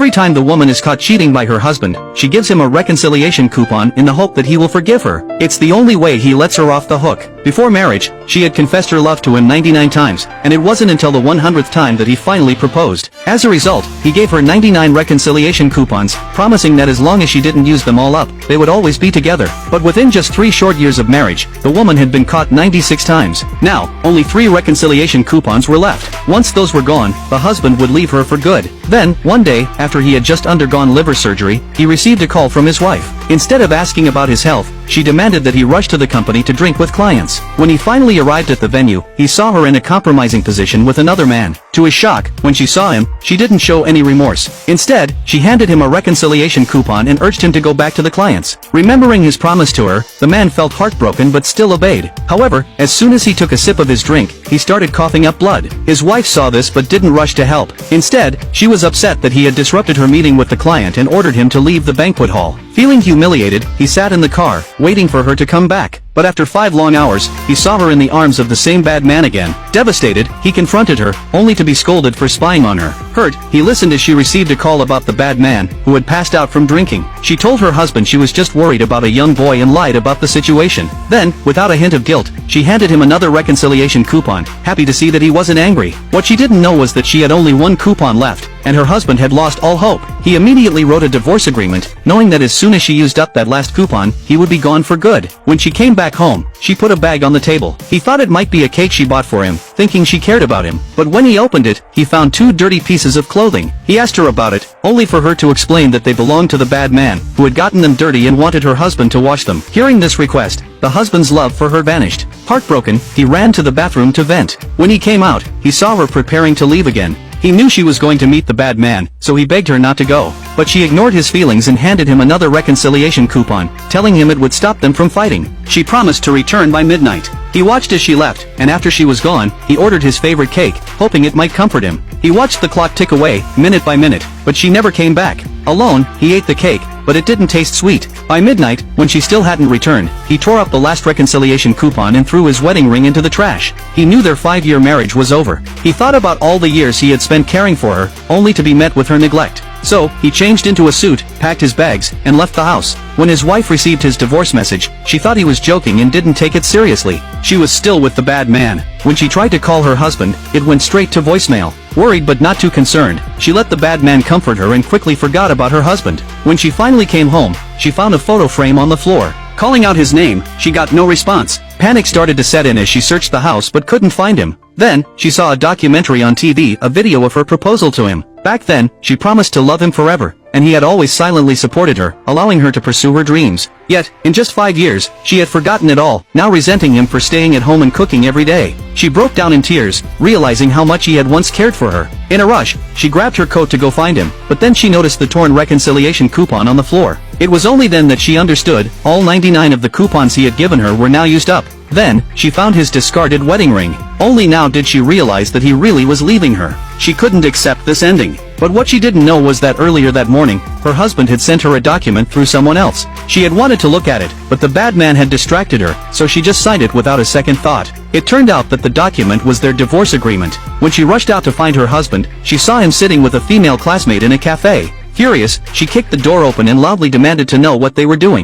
Every time the woman is caught cheating by her husband, she gives him a reconciliation coupon in the hope that he will forgive her. It's the only way he lets her off the hook. Before marriage, she had confessed her love to him 99 times, and it wasn't until the 100th time that he finally proposed. As a result, he gave her 99 reconciliation coupons, promising that as long as she didn't use them all up, they would always be together. But within just 3 short years of marriage, the woman had been caught 96 times. Now, only 3 reconciliation coupons were left. Once those were gone, the husband would leave her for good. Then, one day, after he had just undergone liver surgery, he received a call from his wife. Instead of asking about his health, she demanded that he rush to the company to drink with clients. When he finally arrived at the venue, he saw her in a compromising position with another man. To his shock, when she saw him, she didn't show any remorse. Instead, she handed him a reconciliation coupon and urged him to go back to the clients. Remembering his promise to her, the man felt heartbroken but still obeyed. However, as soon as he took a sip of his drink, he started coughing up blood. His wife saw this but didn't rush to help. Instead, she was upset that he had disrupted her meeting with the client and ordered him to leave the banquet hall. Feeling humiliated, he sat in the car, waiting for her to come back. But after 5 long hours, he saw her in the arms of the same bad man again. Devastated, he confronted her, only to be scolded for spying on her. Hurt, he listened as she received a call about the bad man, who had passed out from drinking. She told her husband she was just worried about a young boy and lied about the situation. Then, without a hint of guilt, she handed him another reconciliation coupon, happy to see that he wasn't angry. What she didn't know was that she had only 1 coupon left, and her husband had lost all hope. He immediately wrote a divorce agreement, knowing that as soon as she used up that last coupon, he would be gone for good. When she came back home, she put a bag on the table. He thought it might be a cake she bought for him, thinking she cared about him. But when he opened it, he found 2 dirty pieces of clothing. He asked her about it, only for her to explain that they belonged to the bad man, who had gotten them dirty and wanted her husband to wash them. Hearing this request, the husband's love for her vanished. Heartbroken, he ran to the bathroom to vent. When he came out, he saw her preparing to leave again. He knew she was going to meet the bad man, so he begged her not to go. But she ignored his feelings and handed him another reconciliation coupon, telling him it would stop them from fighting. She promised to return by midnight. He watched as she left, and after she was gone, he ordered his favorite cake, hoping it might comfort him. He watched the clock tick away, minute by minute, but she never came back. Alone, he ate the cake, but it didn't taste sweet. By midnight, when she still hadn't returned, he tore up the last reconciliation coupon and threw his wedding ring into the trash. He knew their 5-year marriage was over. He thought about all the years he had spent caring for her, only to be met with her neglect. So, he changed into a suit, packed his bags, and left the house. When his wife received his divorce message, she thought he was joking and didn't take it seriously. She was still with the bad man. When she tried to call her husband, it went straight to voicemail. Worried but not too concerned, she let the bad man comfort her and quickly forgot about her husband. When she finally came home, she found a photo frame on the floor. Calling out his name, she got no response. Panic started to set in as she searched the house but couldn't find him. Then, she saw a documentary on TV, a video of her proposal to him. Back then, she promised to love him forever, and he had always silently supported her, allowing her to pursue her dreams. Yet, in just 5 years, she had forgotten it all, now resenting him for staying at home and cooking every day. She broke down in tears, realizing how much he had once cared for her. In a rush, she grabbed her coat to go find him, but then she noticed the torn reconciliation coupon on the floor. It was only then that she understood, all 99 of the coupons he had given her were now used up. Then, she found his discarded wedding ring. Only now did she realize that he really was leaving her. She couldn't accept this ending. But what she didn't know was that earlier that morning, her husband had sent her a document through someone else. She had wanted to look at it, but the bad man had distracted her, so she just signed it without a second thought. It turned out that the document was their divorce agreement. When she rushed out to find her husband, she saw him sitting with a female classmate in a cafe. Furious, she kicked the door open and loudly demanded to know what they were doing.